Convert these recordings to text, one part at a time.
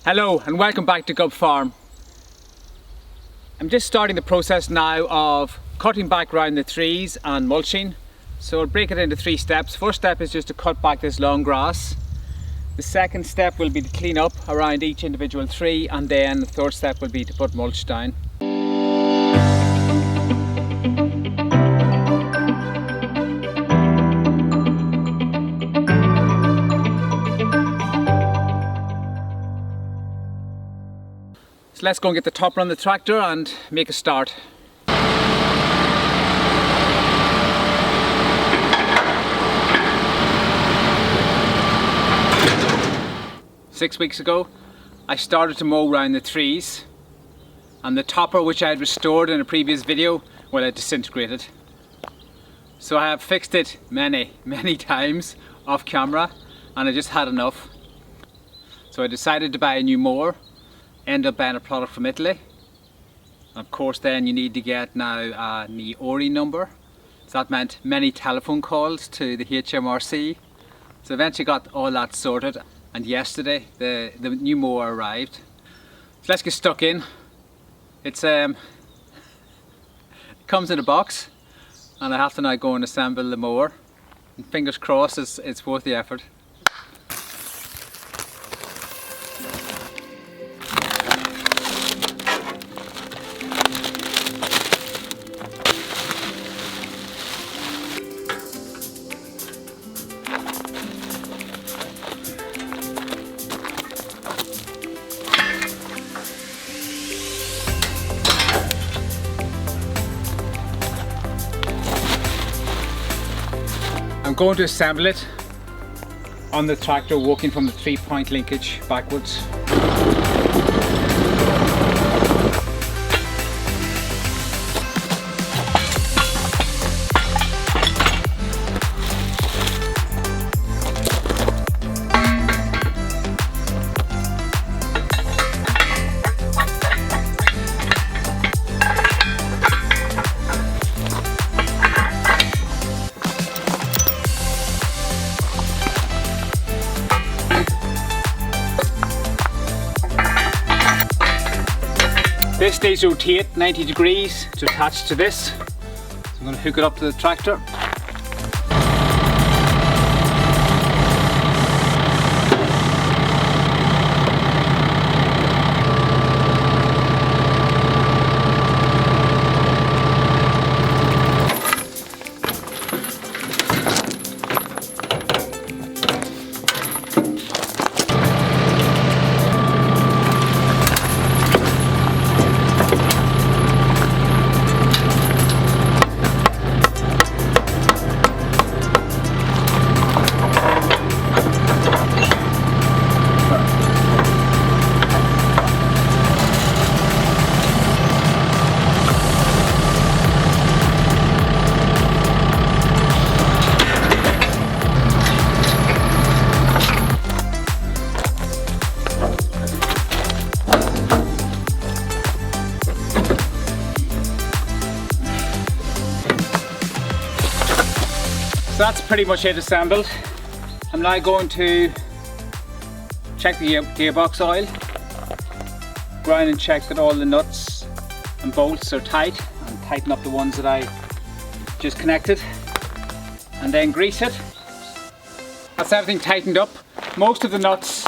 Hello and welcome back to Gubb Farm. I'm just starting the process now of cutting back around the trees and mulching. So I'll break it into 3 steps. First step is just to cut back this long grass. The second step will be to clean up around each individual tree, and then the third step will be to put mulch down. So let's go and get the topper on the tractor and make a start. Six weeks ago, I started to mow around the trees, and the topper, which I had restored in a previous video, well, it disintegrated. So I have fixed it many times off camera, and I just had enough. So I decided to buy a new mower. Ended up buying a product from Italy. Of course, then you need to get now an EORI number. So that meant many telephone calls to the HMRC. So eventually got all that sorted, and yesterday the new mower arrived. So let's get stuck in. It comes in a box, and I have to now go and assemble the mower. And fingers crossed it's worth the effort. I'm going to assemble it on the tractor, working from the 3-point linkage backwards. This stays rotate 90 degrees to attach to this. So I'm going to hook it up to the tractor. So that's pretty much it assembled. I'm now going to check the gearbox oil, grind and check that all the nuts and bolts are tight, and tighten up the ones that I just connected, and then grease it. That's everything tightened up. Most of the nuts,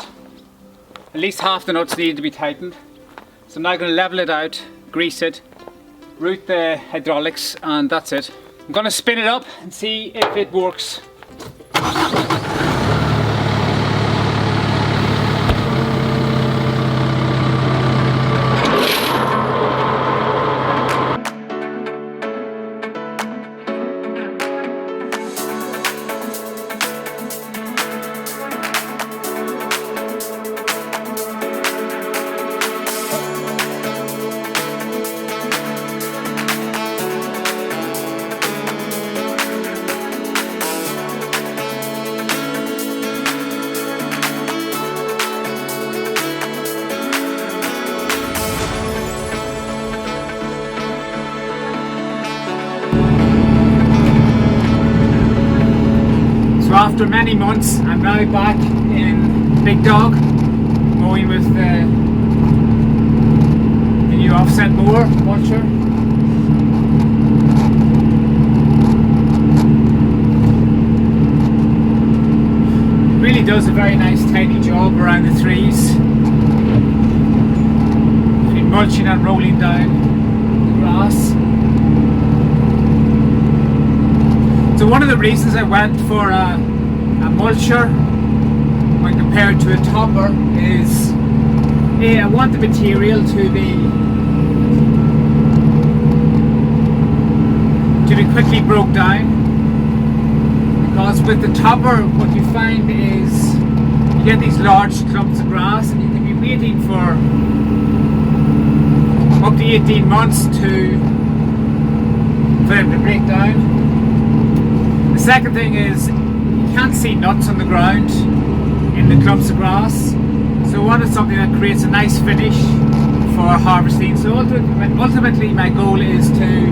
at least half the nuts, needed to be tightened. So I'm now going to level it out, grease it, route the hydraulics, and that's it. I'm going to spin it up and see if it works. After many months, I'm now back in Big Dog mowing with the new offset mower mulcher. It really does a very nice tidy job around the trees, between mulching and rolling down the grass. So one of the reasons I went for a mulcher when compared to a topper is I want the material to be quickly broke down, because with the topper what you find is you get these large clumps of grass and you can be waiting for up to 18 months for them to break down. The second thing is you can't see nuts on the ground in the clumps of grass, so I wanted something that creates a nice finish for harvesting. So ultimately my goal is to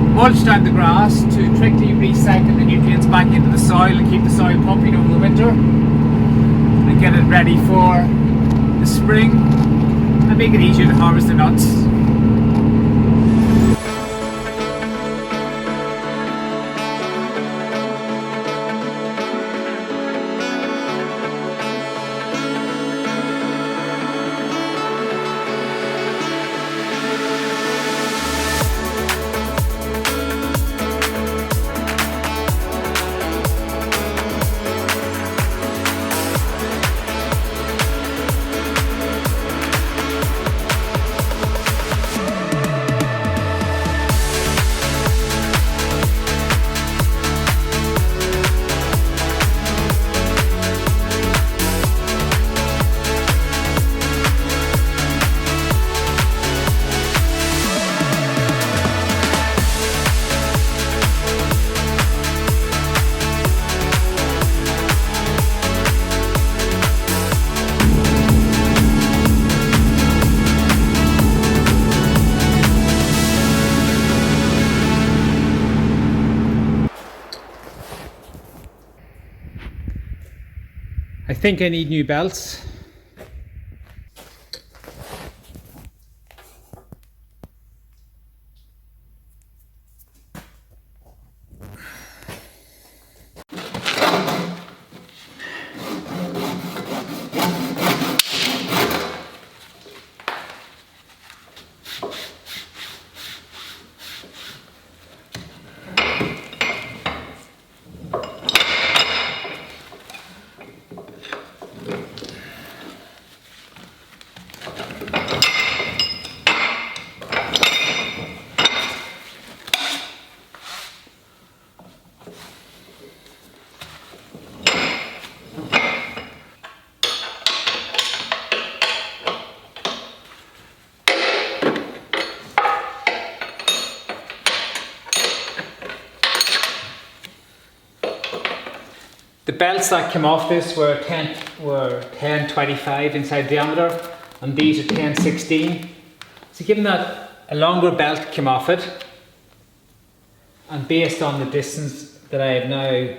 mulch down the grass to quickly recycle the nutrients back into the soil and keep the soil pumping over the winter and get it ready for the spring and make it easier to harvest the nuts. I think I need new belts. The belts that came off this were 10.25 inside diameter, and these are 10.16. So given that a longer belt came off it, and based on the distance that I have now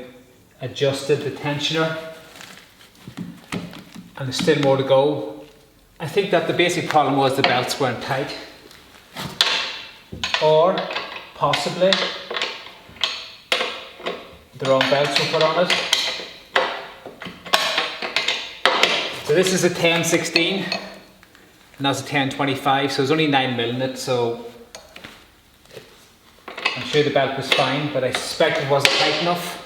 adjusted the tensioner, and there's still more to go, I think that the basic problem was the belts weren't tight, or possibly the wrong belts were put on it. So this is a 10.16 and that's a 10.25, so there's only 9mm in it, so I'm sure the belt was fine, but I suspect it wasn't tight enough.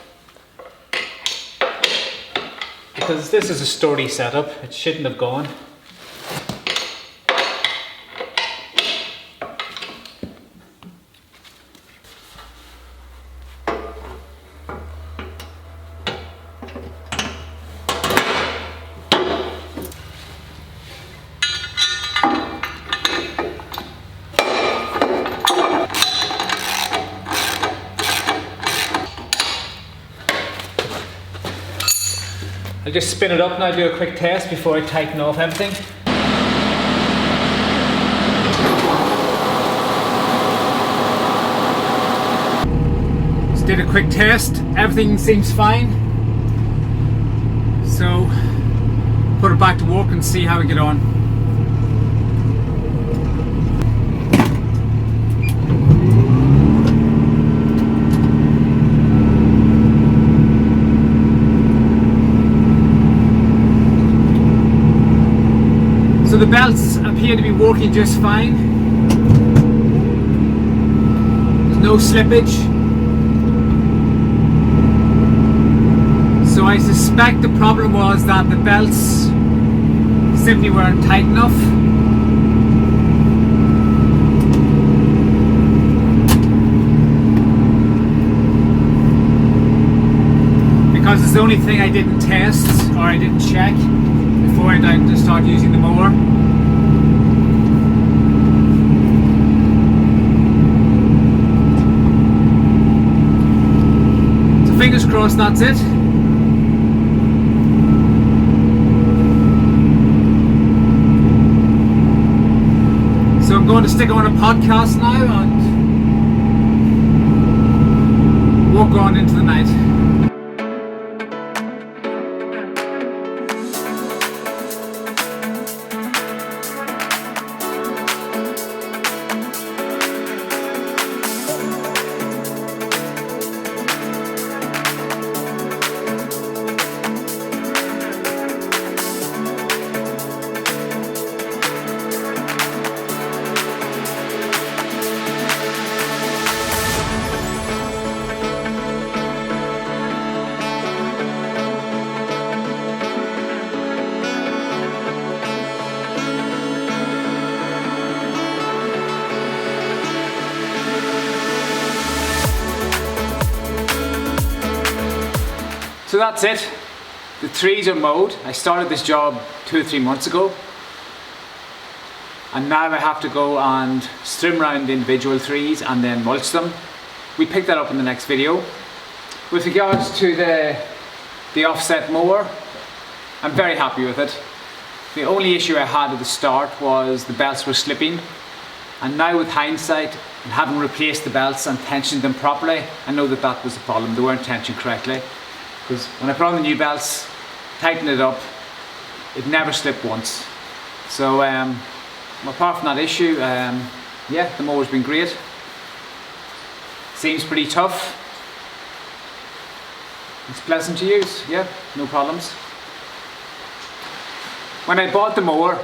Because this is a sturdy setup, it shouldn't have gone. I'll just spin it up now, do a quick test before I tighten off everything. Just did a quick test, everything seems fine. So put it back to work and see how we get on. So the belts appear to be working just fine. There's no slippage. So I suspect the problem was that the belts simply weren't tight enough. Because it's the only thing I didn't test or I didn't check before I went to start using the mower. So fingers crossed that's it. So I'm going to stick on a podcast now and walk on into the night. So that's it. The trees are mowed. I started this job 2 or 3 months ago. And now I have to go and trim around the individual trees and then mulch them. We pick that up in the next video. With regards to the offset mower, I'm very happy with it. The only issue I had at the start was the belts were slipping. And now with hindsight, and having replaced the belts and tensioned them properly, I know that that was the problem. They weren't tensioned correctly. Because when I put on the new belts, tightened it up, it never slipped once. So apart from that issue, yeah, the mower's been great. Seems pretty tough. It's pleasant to use, yeah, no problems. When I bought the mower,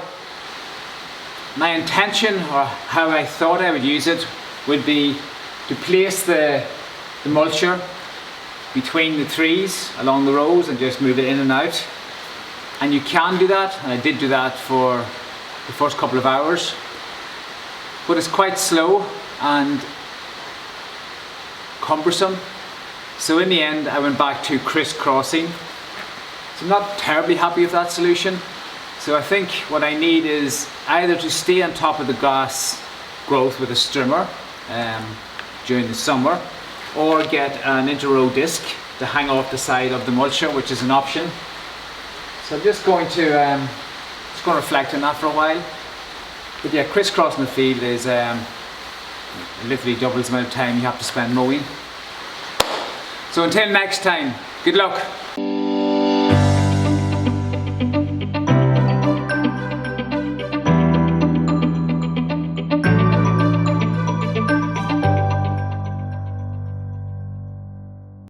my intention, or how I thought I would use it, would be to place the mulcher between the trees along the rows and just move it in and out. And you can do that, and I did do that for the first couple of hours, but it's quite slow and cumbersome. So in the end I went back to crisscrossing. So I'm not terribly happy with that solution. So I think what I need is either to stay on top of the grass growth with a strimmer during the summer, or get an inter-row disc to hang off the side of the mulcher, which is an option. So I'm just going to reflect on that for a while. But yeah, crisscrossing the field is literally doubles the amount of time you have to spend mowing. So until next time, good luck.